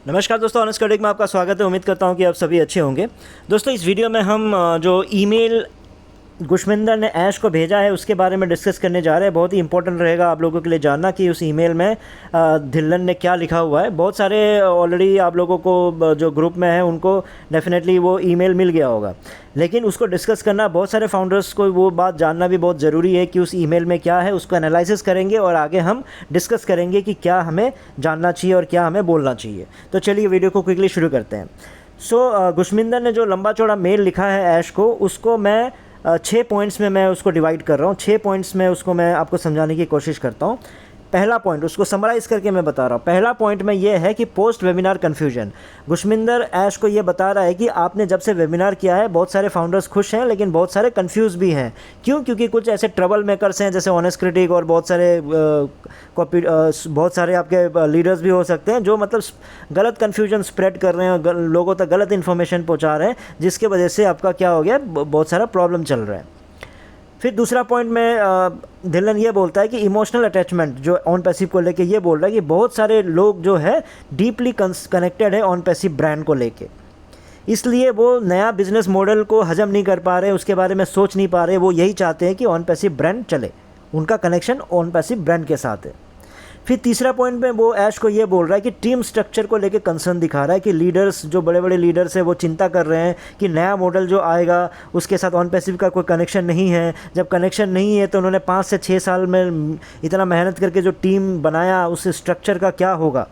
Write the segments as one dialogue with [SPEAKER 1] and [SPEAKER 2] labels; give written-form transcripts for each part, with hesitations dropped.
[SPEAKER 1] नमस्कार दोस्तों, honest critic में आपका स्वागत है। उम्मीद करता हूं कि आप सभी अच्छे होंगे। दोस्तों, इस वीडियो में हम जो ईमेल गुशमिंदर ने ऐश को भेजा है उसके बारे में डिस्कस करने जा रहे हैं। बहुत ही इंपॉर्टेंट रहेगा आप लोगों के लिए जानना कि उस ईमेल में धिल्लन ने क्या लिखा हुआ है। बहुत सारे ऑलरेडी आप लोगों को जो ग्रुप में है उनको डेफिनेटली वो ईमेल मिल गया होगा, लेकिन उसको डिस्कस करना, बहुत सारे फाउंडर्स को वो बात जानना भी बहुत ज़रूरी है कि उस ईमेल में क्या है। उसको एनालिसिस करेंगे और आगे हम डिस्कस करेंगे कि क्या हमें जानना चाहिए और क्या हमें बोलना चाहिए। तो चलिए वीडियो को क्विकली शुरू करते हैं। गुशमिंदर ने जो लंबा चौड़ा मेल लिखा है ऐश को, उसको मैं 6 पॉइंट्स में मैं उसको डिवाइड कर रहा हूँ। 6 पॉइंट्स में उसको मैं आपको समझाने की कोशिश करता हूँ। पहला पॉइंट उसको समराइज़ करके मैं बता रहा हूँ। पहला पॉइंट में ये है कि पोस्ट वेबिनार कन्फ्यूजन। गुशमिंदर ऐश को ये बता रहा है कि आपने जब से वेबिनार किया है बहुत सारे फाउंडर्स खुश हैं, लेकिन बहुत सारे कंफ्यूज भी हैं। क्यों? क्योंकि कुछ ऐसे ट्रबल मेकर्स हैं जैसे ऑनेस्ट क्रिटिक और बहुत सारे आपके लीडर्स भी हो सकते हैं जो मतलब गलत कन्फ्यूजन स्प्रेड कर रहे हैं, लोगों तक गलत इन्फॉर्मेशन पहुँचा रहे हैं, जिसके वजह से आपका क्या हो गया, बहुत सारा प्रॉब्लम चल रहा है। फिर दूसरा पॉइंट में धिल्लन ये बोलता है कि इमोशनल अटैचमेंट जो ऑन पैसिव को लेके ये बोल रहा है कि बहुत सारे लोग जो है डीपली कनेक्टेड है ऑन पैसिव ब्रांड को लेके, इसलिए वो नया बिजनेस मॉडल को हजम नहीं कर पा रहे, उसके बारे में सोच नहीं पा रहे। वो यही चाहते हैं कि ऑन पैसिव ब्रांड चले, उनका कनेक्शन ऑन पैसिव ब्रांड के साथ है। फिर तीसरा पॉइंट में वो ऐश को ये बोल रहा है कि टीम स्ट्रक्चर को लेके कंसर्न दिखा रहा है कि लीडर्स, जो बड़े बड़े लीडर्स हैं, वो चिंता कर रहे हैं कि नया मॉडल जो आएगा उसके साथ ऑन पैसिव का कोई कनेक्शन नहीं है। जब कनेक्शन नहीं है तो उन्होंने 5 से 6 साल में इतना मेहनत करके जो टीम बनाया उस स्ट्रक्चर का क्या होगा।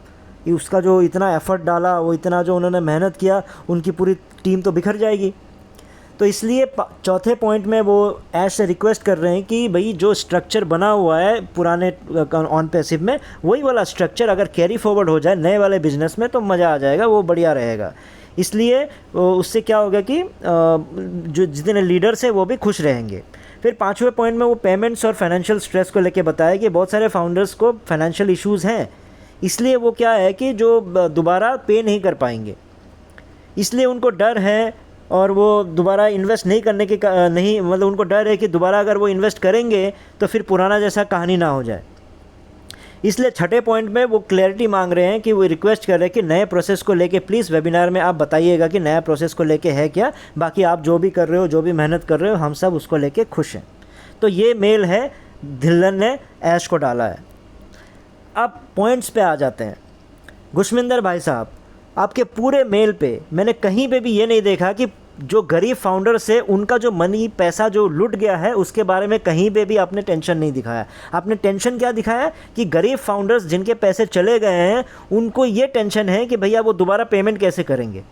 [SPEAKER 1] उसका जो इतना एफर्ट डाला, वो इतना जो उन्होंने मेहनत किया, उनकी पूरी टीम तो बिखर जाएगी। तो इसलिए चौथे पॉइंट में वो ऐश से रिक्वेस्ट कर रहे हैं कि भाई जो स्ट्रक्चर बना हुआ है पुराने ऑन पैसिव में, वही वाला स्ट्रक्चर अगर कैरी फॉरवर्ड हो जाए नए वाले बिजनेस में तो मज़ा आ जाएगा, वो बढ़िया रहेगा। इसलिए उससे क्या होगा कि जो जितने लीडर्स हैं वो भी खुश रहेंगे। फिर पाँचवें पॉइंट में वो पेमेंट्स और फाइनेंशियल स्ट्रेस को लेके बताया कि बहुत सारे फाउंडर्स को फाइनेंशियल इश्यूज़ हैं, इसलिए वो क्या है कि जो दोबारा पे नहीं कर पाएंगे, इसलिए उनको डर है और वो दोबारा इन्वेस्ट नहीं करने के नहीं, मतलब उनको डर है कि दोबारा अगर वो इन्वेस्ट करेंगे तो फिर पुराना जैसा कहानी ना हो जाए। इसलिए छठे पॉइंट में वो क्लैरिटी मांग रहे हैं कि वो रिक्वेस्ट कर रहे हैं कि नए प्रोसेस को लेके प्लीज़ वेबिनार में आप बताइएगा कि नया प्रोसेस को लेके है क्या। बाकी आप जो भी कर रहे हो, जो भी मेहनत कर रहे हो, हम सब उसको लेके खुश हैं। तो ये मेल है धिल्लन ने ऐश को डाला है। अब पॉइंट्स पे आ जाते हैं। गुशमिंदर भाई साहब, आपके पूरे मेल पे मैंने कहीं पे भी ये नहीं देखा कि जो गरीब फाउंडर्स है उनका जो मनी, पैसा जो लुट गया है, उसके बारे में कहीं पे भी आपने टेंशन नहीं दिखाया। आपने टेंशन क्या दिखाया कि गरीब फाउंडर्स जिनके पैसे चले गए हैं उनको ये टेंशन है कि भैया वो दोबारा पेमेंट कैसे करेंगे।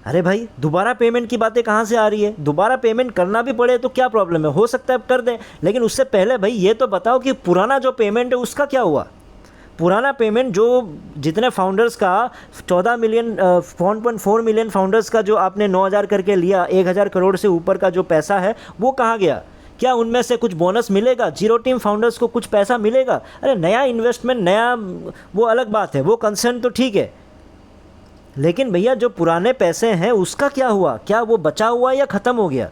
[SPEAKER 1] अरे भाई, दोबारा पेमेंट की बातें कहाँ से आ रही है? दोबारा पेमेंट करना भी पड़े तो क्या प्रॉब्लम है, हो सकता है कर दें, लेकिन उससे पहले भाई ये तो बताओ कि पुराना जो पेमेंट है उसका क्या हुआ। पुराना पेमेंट जो जितने फाउंडर्स का 1.4 मिलियन फाउंडर्स का जो आपने 9,000 करके लिया, 1,000 करोड़ से ऊपर का जो पैसा है वो कहाँ गया? क्या उनमें से कुछ बोनस मिलेगा? जीरो टीम फाउंडर्स को कुछ पैसा मिलेगा? अरे नया इन्वेस्टमेंट, नया, वो अलग बात है, वो कंसर्न तो ठीक है, लेकिन भैया जो पुराने पैसे हैं उसका क्या हुआ? क्या वो बचा हुआ या ख़त्म हो गया?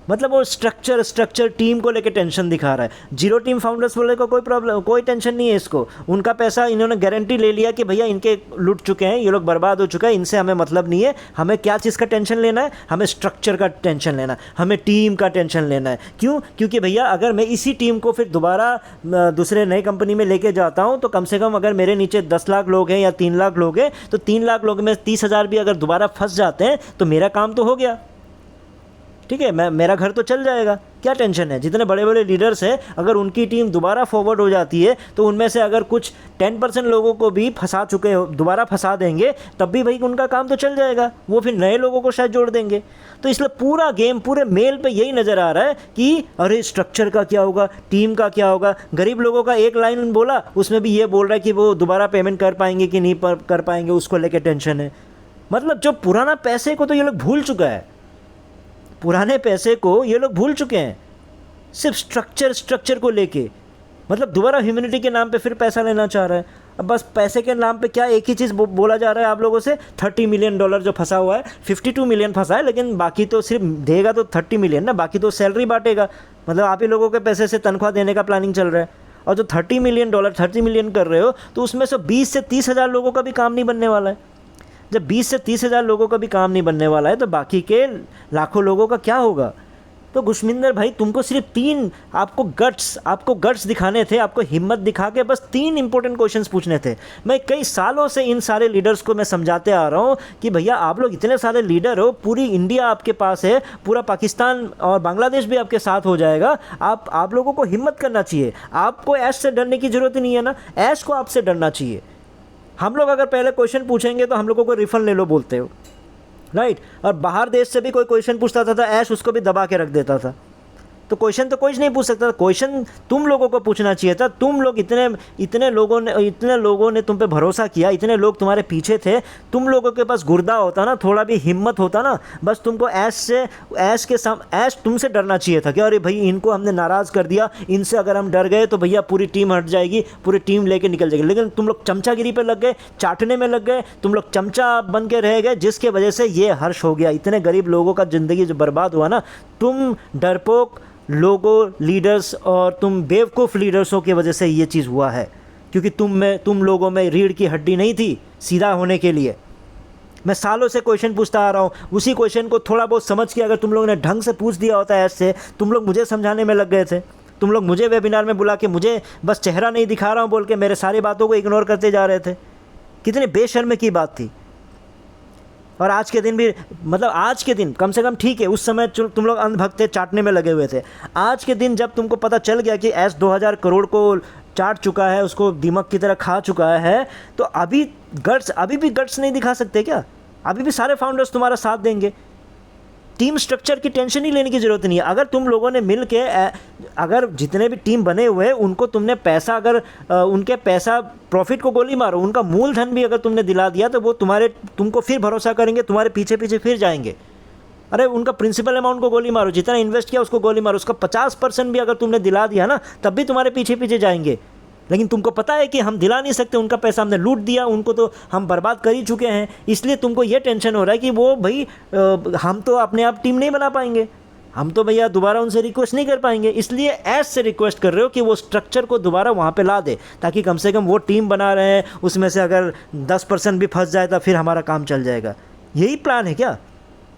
[SPEAKER 1] मतलब वो स्ट्रक्चर टीम को लेके टेंशन दिखा रहा है। जीरो टीम फाउंडर्स बोले को कोई प्रॉब्लम, कोई टेंशन नहीं है इसको। उनका पैसा इन्होंने गारंटी ले लिया कि भैया इनके लूट चुके हैं, ये लोग बर्बाद हो चुका है, इनसे हमें मतलब नहीं है। हमें क्या चीज़ का टेंशन लेना है? हमें स्ट्रक्चर का टेंशन लेना है, हमें टीम का टेंशन लेना है। क्यों? क्योंकि भैया अगर मैं इसी टीम को फिर दोबारा दूसरे नई कंपनी में लेके जाता हूँ तो कम से कम अगर मेरे नीचे 10 लाख लोग हैं या 3 लाख लोग हैं तो 3 लाख लोग में 30,000 भी अगर दोबारा फंस जाते हैं तो मेरा काम तो हो गया, ठीक है, मेरा घर तो चल जाएगा। क्या टेंशन है? जितने बड़े बड़े लीडर्स हैं, अगर उनकी टीम दोबारा फॉरवर्ड हो जाती है तो उनमें से अगर कुछ 10% लोगों को भी फंसा चुके हो, दोबारा फंसा देंगे, तब भी भाई उनका काम तो चल जाएगा, वो फिर नए लोगों को शायद जोड़ देंगे। तो इसलिए पूरा गेम, पूरे मेल पे यही नज़र आ रहा है कि अरे स्ट्रक्चर का क्या होगा, टीम का क्या होगा। गरीब लोगों का एक लाइन बोला, उसमें भी ये बोल रहा है कि वो दोबारा पेमेंट कर पाएंगे कि नहीं कर पाएंगे, उसको लेकर टेंशन है। मतलब जो पुराना पैसे को तो ये लोग भूल चुका है, पुराने पैसे को ये लोग भूल चुके हैं, सिर्फ स्ट्रक्चर को लेके। मतलब दोबारा ह्यूमैनिटी के नाम पे फिर पैसा लेना चाह रहा है। अब बस पैसे के नाम पे क्या एक ही चीज़ बोला जा रहा है आप लोगों से, $30 मिलियन जो फंसा हुआ है, 52 मिलियन फंसा है, लेकिन बाकी तो सिर्फ देगा तो 30 मिलियन ना, बाकी तो सैलरी बांटेगा। मतलब आप ही लोगों के पैसे से तनख्वाह देने का प्लानिंग चल रहा है। और जो 30 मिलियन कर रहे हो तो उसमें से 20 से 30 हज़ार लोगों का भी काम नहीं बनने वाला है। जब 20 से 30 हज़ार लोगों का भी काम नहीं बनने वाला है तो बाकी के लाखों लोगों का क्या होगा। तो गुशमिंदर भाई तुमको सिर्फ आपको गट्स दिखाने थे, आपको हिम्मत दिखा के बस 3 इंपॉर्टेंट क्वेश्चंस पूछने थे। मैं कई सालों से इन सारे लीडर्स को मैं समझाते आ रहा हूँ कि भैया आप लोग इतने सारे लीडर हो, पूरी इंडिया आपके पास है, पूरा पाकिस्तान और बांग्लादेश भी आपके साथ हो जाएगा। आप लोगों को हिम्मत करना चाहिए। आपको ऐश से डरने की ज़रूरत ही नहीं है ना, ऐश को आपसे डरना चाहिए। हम लोग अगर पहले क्वेश्चन पूछेंगे तो हम लोगों को रिफंड ले लो बोलते हो, राइट। और बाहर देश से भी कोई क्वेश्चन पूछता था तो ऐश उसको भी दबा के रख देता था। तो क्वेश्चन तो कोई नहीं पूछ सकता था, क्वेश्चन तुम लोगों को पूछना चाहिए था। तुम लोग इतने लोगों ने तुम पे भरोसा किया, इतने लोग तुम्हारे पीछे थे। तुम लोगों के पास गुर्दा होता ना, थोड़ा भी हिम्मत होता ना, बस तुमको ऐश तुमसे डरना चाहिए था कि अरे भाई इनको हमने नाराज़ कर दिया, इनसे अगर हम डर गए तो भैया पूरी टीम हट जाएगी, पूरी टीम लेके निकल जाएगी। लेकिन तुम लोग चमचागिरी पे लग गए, चाटने में लग गए, तुम लोग चमचा बन के रह गए, जिसके वजह से ये हर्ष हो गया। इतने गरीब लोगों का ज़िंदगी जो बर्बाद हुआ ना, तुम डरपोक लोगों, लीडर्स और तुम बेवकूफ़ लीडर्सों की वजह से ये चीज़ हुआ है। क्योंकि तुम लोगों में रीढ़ की हड्डी नहीं थी सीधा होने के लिए। मैं सालों से क्वेश्चन पूछता आ रहा हूँ, उसी क्वेश्चन को थोड़ा बहुत समझ के अगर तुम लोगों ने ढंग से पूछ दिया होता है ऐसे, तुम लोग मुझे समझाने में लग गए थे। तुम लोग मुझे वेबिनार में बुला के मुझे बस चेहरा नहीं दिखा रहा हूँ बोल के मेरे सारी बातों को इग्नोर करते जा रहे थे। कितने बेशर्म की बात थी। और आज के दिन भी, मतलब आज के दिन कम से कम ठीक है, उस समय तुम लोग अंधभक्त थे, चाटने में लगे हुए थे। आज के दिन जब तुमको पता चल गया कि ऐश 2000 करोड़ को चाट चुका है, उसको दीमक की तरह खा चुका है, तो अभी भी गट्स नहीं दिखा सकते क्या? अभी भी सारे फाउंडर्स तुम्हारा साथ देंगे। टीम स्ट्रक्चर की टेंशन ही लेने की ज़रूरत नहीं है। अगर तुम लोगों ने मिल के अगर जितने भी टीम बने हुए हैं उनको तुमने पैसा, अगर उनके पैसा प्रॉफिट को गोली मारो, उनका मूलधन भी अगर तुमने दिला दिया तो वो तुमको फिर भरोसा करेंगे, तुम्हारे पीछे पीछे फिर जाएंगे। अरे उनका प्रिंसिपल अमाउंट को गोली मारो, जितना इन्वेस्ट किया उसको गोली मारो, उसका 50% भी अगर तुमने दिला दिया ना, तब भी तुम्हारे पीछे पीछे जाएंगे। लेकिन तुमको पता है कि हम दिला नहीं सकते, उनका पैसा हमने लूट दिया, उनको तो हम बर्बाद कर ही चुके हैं। इसलिए तुमको ये टेंशन हो रहा है कि वो भाई हम तो अपने आप टीम नहीं बना पाएंगे, हम तो भैया दोबारा उनसे रिक्वेस्ट नहीं कर पाएंगे। इसलिए ऐसे से रिक्वेस्ट कर रहे हो कि वो स्ट्रक्चर को दोबारा वहाँ पे ला दे, ताकि कम से कम वो टीम बना रहे हैं, उसमें से अगर 10% भी फंस जाए तो फिर हमारा काम चल जाएगा। यही प्लान है क्या?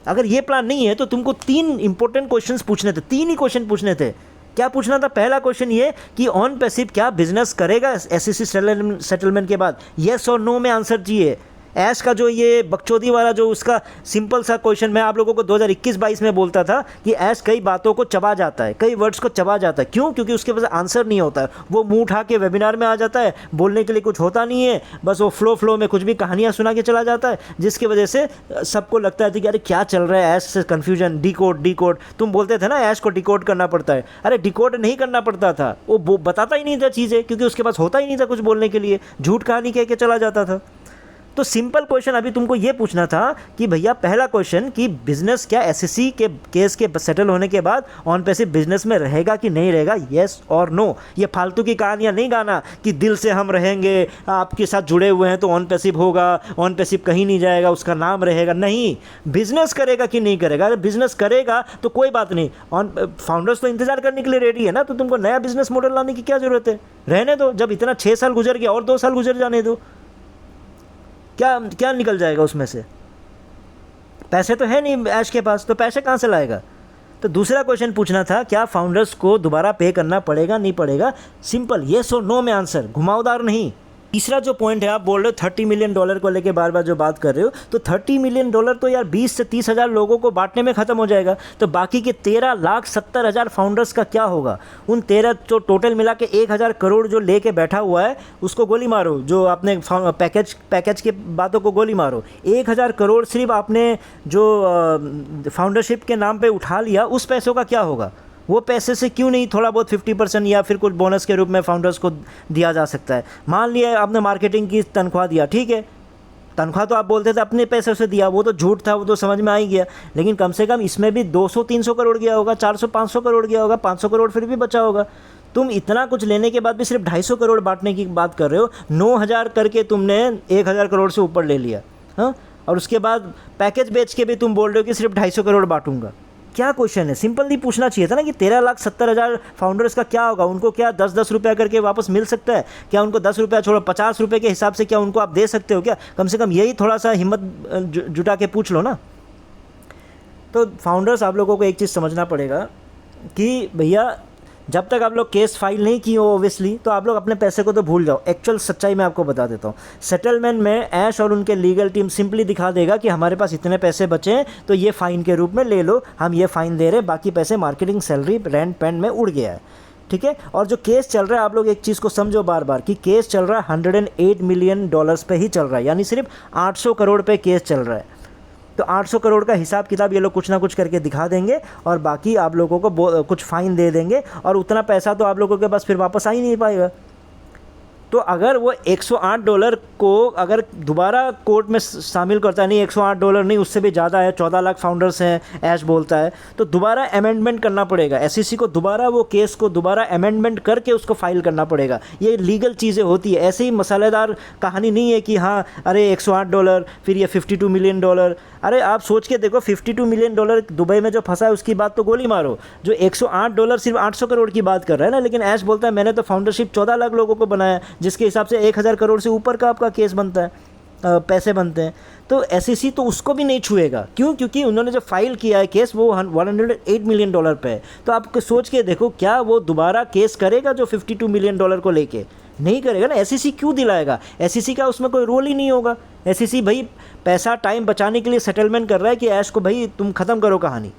[SPEAKER 1] अगर ये प्लान नहीं है तो तुमको 3 इंपॉर्टेंट क्वेश्चन पूछने थे, 3 ही क्वेश्चन पूछने थे। क्या पूछना था? पहला क्वेश्चन ये कि ऑन पैसिव क्या बिजनेस करेगा एसईसी सेटलमेंट के बाद? येस और नो में आंसर चाहिए। ऐश का जो ये बकचोदी वाला जो उसका सिंपल सा क्वेश्चन मैं आप लोगों को 2021-22 में बोलता था कि ऐश कई बातों को चबा जाता है, कई वर्ड्स को चबा जाता है। क्यों? क्योंकि उसके पास आंसर नहीं होता है। वो मुंह उठा के वेबिनार में आ जाता है, बोलने के लिए कुछ होता नहीं है, बस वो फ्लो में कुछ भी कहानियाँ सुना के चला जाता है, जिसकी वजह से सबको लगता है कि अरे क्या चल रहा है, ऐश से कन्फ्यूजन, डिकोड। तुम बोलते थे ना ऐश को डिकोड करना पड़ता है। अरे डिकोड नहीं करना पड़ता था, वो बताता ही नहीं था चीज़ें, क्योंकि उसके पास होता ही नहीं था कुछ बोलने के लिए, झूठ कहानी कह के चला जाता था। तो सिंपल क्वेश्चन अभी तुमको ये पूछना था कि भैया पहला क्वेश्चन कि बिजनेस क्या एसएससी के केस के सेटल होने के बाद ऑन पैसिव बिजनेस में रहेगा कि नहीं रहेगा, येस और नो। ये फालतू की कहानियाँ नहीं गाना कि दिल से हम रहेंगे, आपके साथ जुड़े हुए हैं तो ऑन पैसिव होगा, ऑन पैसिव कहीं नहीं जाएगा, उसका नाम रहेगा। नहीं, बिजनेस करेगा कि नहीं करेगा। अगर बिजनेस करेगा तो कोई बात नहीं, ऑन फाउंडर्स तो इंतजार करने के लिए रेडी है ना, तो तुमको नया बिजनेस मॉडल लाने की क्या ज़रूरत है? रहने दो, जब इतना 6 साल गुजर गया और 2 साल गुजर जाने दो, क्या निकल जाएगा उसमें से? पैसे तो है नहीं ऐश के पास, तो पैसे कहाँ से लाएगा? तो दूसरा क्वेश्चन पूछना था, क्या फाउंडर्स को दोबारा पे करना पड़ेगा नहीं पड़ेगा? सिंपल येस और नो में आंसर, घुमावदार नहीं। तीसरा जो पॉइंट है, आप बोल रहे हो $30 मिलियन को लेके बार बार जो बात कर रहे हो, तो $30 मिलियन तो यार 20 से 30 हज़ार लोगों को बांटने में ख़त्म हो जाएगा। तो बाकी के 13,70,000 फाउंडर्स का क्या होगा? उन 13 जो टोटल मिला के 1,000 करोड़ जो लेके बैठा हुआ है उसको गोली मारो, जो आपने पैकेज के बातों को गोली मारो। 1,000 करोड़ सिर्फ आपने जो फाउंडरशिप के नाम पर उठा लिया, उस पैसों का क्या होगा? वो पैसे से क्यों नहीं थोड़ा बहुत 50% या फिर कुछ बोनस के रूप में फाउंडर्स को दिया जा सकता है? मान लिया आपने मार्केटिंग की तनख्वाह दिया, ठीक है, तनख्वाह तो आप बोलते थे अपने पैसे से दिया, वो तो झूठ था, वो तो समझ में आ ही गया। लेकिन कम से कम इसमें भी 200-300 करोड़ गया होगा, 400-500 करोड़ गया होगा, 500 करोड़ फिर भी बचा होगा। तुम इतना कुछ लेने के बाद भी सिर्फ 250 करोड़ बांटने की बात कर रहे हो। 9,000 करके तुमने 1,000 करोड़ से ऊपर ले लिया, हाँ, और उसके बाद पैकेज बेच के भी तुम बोल रहे हो कि सिर्फ 250 करोड़ बांटूंगा। क्या क्वेश्चन है, सिंपल नहीं पूछना चाहिए था ना कि 13,70,000 फाउंडर्स का क्या होगा, उनको क्या 10-10 रुपया करके वापस मिल सकता है क्या, उनको 10 रुपया छोड़ो 50 रुपये के हिसाब से क्या उनको आप दे सकते हो क्या, कम से कम यही थोड़ा सा हिम्मत जुटा के पूछ लो ना। तो फाउंडर्स आप लोगों को एक चीज़ समझना पड़ेगा कि भैया जब तक आप लोग केस फाइल नहीं किए हो ओबियसली, तो आप लोग अपने पैसे को तो भूल जाओ। एक्चुअल सच्चाई मैं आपको बता देता हूँ, सेटलमेंट में ऐश और उनके लीगल टीम सिंपली दिखा देगा कि हमारे पास इतने पैसे बचे हैं तो ये फ़ाइन के रूप में ले लो, हम ये फ़ाइन दे रहे हैं, बाकी पैसे मार्केटिंग, सैलरी, रेंट पेंट में उड़ गया है, ठीक है। और जो केस चल रहा है, आप लोग एक चीज़ को समझो बार बार कि केस चल रहा है $108 मिलियन पे ही चल रहा है, यानी सिर्फ 800 करोड़ पे केस चल रहा है। तो 800 करोड़ का हिसाब किताब ये लोग कुछ ना कुछ करके दिखा देंगे और बाकी आप लोगों को कुछ फ़ाइन दे देंगे और उतना पैसा तो आप लोगों के पास फिर वापस आ ही नहीं पाएगा। तो अगर वो $108 को अगर दोबारा कोर्ट में शामिल करता है, नहीं $108 नहीं उससे भी ज़्यादा है, 14 लाख फाउंडर्स हैं ऐश बोलता है, तो दोबारा अमेंडमेंट करना पड़ेगा SEC को, दोबारा वो केस को दोबारा अमेंडमेंट करके उसको फाइल करना पड़ेगा। ये लीगल चीज़ें होती है, ऐसे ही मसालेदार कहानी नहीं है कि हाँ अरे $108 फिर ये $52 मिलियन। अरे आप सोच के देखो, $52 मिलियन दुबई में जो फंसा है उसकी बात तो गोली मारो, जो $108 सिर्फ 800 करोड़ की बात कर रहा है ना, लेकिन ऐश बोलता है मैंने तो फाउंडरशिप 14 लाख लोगों को बनाया, जिसके हिसाब से 1000 करोड़ से ऊपर का आपका केस बनता है, पैसे बनते हैं। तो SEC तो उसको भी नहीं छुएगा, क्यों? क्योंकि उन्होंने जो फाइल किया है केस वो $108 मिलियन पे है। तो आप सोच के देखो, क्या वो दोबारा केस करेगा जो $52 मिलियन को लेके? नहीं करेगा ना। SEC क्यों दिलाएगा? SEC का उसमें कोई रोल ही नहीं होगा। SEC भाई पैसा टाइम बचाने के लिए सेटलमेंट कर रहा है कि ऐश को भाई तुम ख़त्म करो कहानी,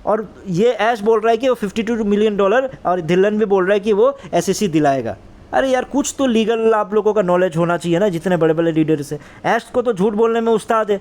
[SPEAKER 1] और ये ऐश बोल रहा है कि वो $52 मिलियन और धिल्लन भी बोल रहा है कि वो SEC दिलाएगा। अरे यार कुछ तो लीगल आप लोगों का नॉलेज होना चाहिए ना, जितने बड़े बड़े लीडर्स हैं। ऐश को तो झूठ बोलने में उस्ताद है।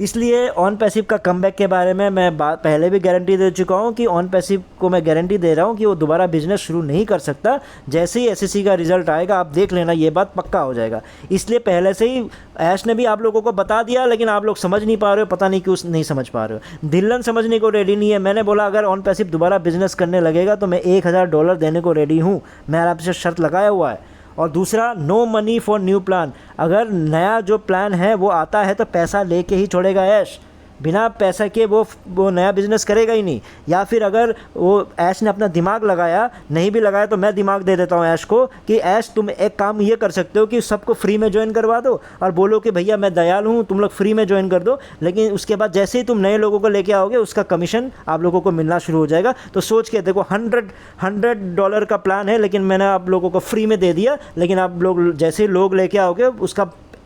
[SPEAKER 1] इसलिए ऑन पैसिव का कमबैक के बारे में मैं पहले भी गारंटी दे चुका हूँ कि ऑन पैसिव को मैं गारंटी दे रहा हूँ कि वो दोबारा बिजनेस शुरू नहीं कर सकता। जैसे ही SEC का रिजल्ट आएगा आप देख लेना, ये बात पक्का हो जाएगा। इसलिए पहले से ही ऐश ने भी आप लोगों को बता दिया, लेकिन आप लोग समझ नहीं पा रहे हो, पता नहीं क्यों नहीं समझ पा रहे हो। धिल्लन समझने को रेडी नहीं है। मैंने बोला अगर ऑन पैसिव दोबारा बिजनेस करने लगेगा तो मैं $1000 देने को रेडी हूँ, मैं आपसे शर्त लगाया हुआ है। और दूसरा, no money for new plan. अगर नया जो प्लान है वो आता है तो पैसा लेके ही छोड़ेगा ऐश, बिना पैसा के वो नया बिज़नेस करेगा ही नहीं। या फिर अगर वो ऐश ने अपना दिमाग लगाया, नहीं भी लगाया तो मैं दिमाग दे देता हूँ ऐश को कि ऐश तुम एक काम ये कर सकते हो कि सबको फ्री में ज्वाइन करवा दो और बोलो कि भैया मैं दयालु हूँ, तुम लोग फ्री में ज्वाइन कर दो, लेकिन उसके बाद जैसे ही तुम नए लोगों को लेके आओगे उसका कमीशन आप लोगों को मिलना शुरू हो जाएगा। तो सोच के देखो, $100 का प्लान है लेकिन मैंने आप लोगों को फ्री में दे दिया, लेकिन आप लोग जैसे ही लोग लेके आओगे उसका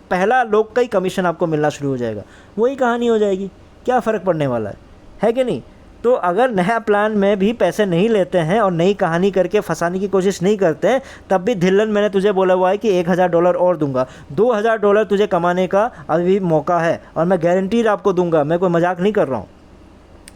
[SPEAKER 1] पहला लोग का ही कमीशन आपको मिलना शुरू हो जाएगा। वही कहानी हो जाएगी, क्या फ़र्क पड़ने वाला है कि नहीं? तो अगर नया प्लान में भी पैसे नहीं लेते हैं और नई कहानी करके फंसाने की कोशिश नहीं करते हैं, तब भी धिल्लन मैंने तुझे बोला हुआ है कि $1000 और दूंगा, $2000 तुझे कमाने का अभी मौका है और मैं गारंटी आपको दूंगा, मैं कोई मजाक नहीं कर रहा हूँ।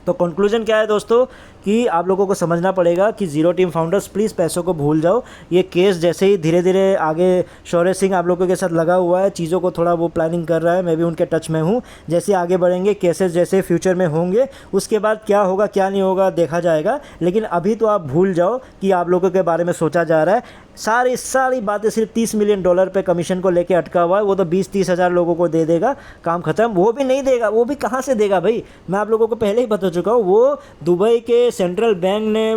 [SPEAKER 1] तो कंक्लूजन क्या है दोस्तों कि आप लोगों को समझना पड़ेगा कि ज़ीरो टीम फाउंडर्स प्लीज़ पैसों को भूल जाओ। ये केस जैसे ही धीरे धीरे आगे, शौर्य सिंह आप लोगों के साथ लगा हुआ है, चीज़ों को थोड़ा वो प्लानिंग कर रहा है, मैं भी उनके टच में हूँ। जैसे आगे बढ़ेंगे केसेस, जैसे फ्यूचर में होंगे, उसके बाद क्या होगा क्या नहीं होगा देखा जाएगा। लेकिन अभी तो आप भूल जाओ कि आप लोगों के बारे में सोचा जा रहा है। सारी बातें सिर्फ $30 मिलियन पे कमीशन को लेके अटका हुआ है। वो तो 20-30 हज़ार लोगों को दे देगा, काम ख़त्म। वो भी नहीं देगा, वो भी कहाँ से देगा भाई? मैं आप लोगों को पहले ही बता चुका हूँ, वो दुबई के सेंट्रल बैंक ने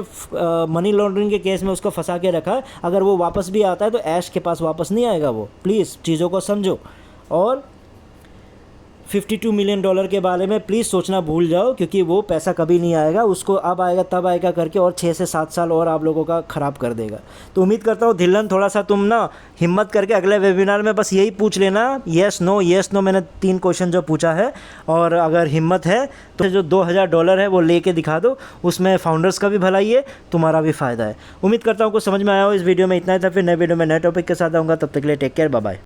[SPEAKER 1] मनी लॉन्ड्रिंग के केस में उसको फंसा के रखा है। अगर वो वापस भी आता है तो ऐश के पास वापस नहीं आएगा वो। प्लीज़ चीज़ों को समझो। और $52 मिलियन के बारे में प्लीज़ सोचना भूल जाओ, क्योंकि वो पैसा कभी नहीं आएगा, उसको अब आएगा तब आएगा करके और 6 से 7 साल और आप लोगों का ख़राब कर देगा। तो उम्मीद करता हूँ धिल्लन थोड़ा सा तुम ना हिम्मत करके अगले वेबिनार में बस यही पूछ लेना, येस नो। मैंने 3 क्वेश्चन जो पूछा है, और अगर हिम्मत है तो जो $2000 है वो लेके दिखा दो, उसमें फाउंडर्स का भी भलाई है, तुम्हारा भी फ़ायदा है। उम्मीद करता हूँ कुछ समझ में आया हो। इस वीडियो में इतना ही था, फिर नए वीडियो में नए टॉपिक के साथ आऊँगा। तब तक के लिए टेक केयर, बाय बाय।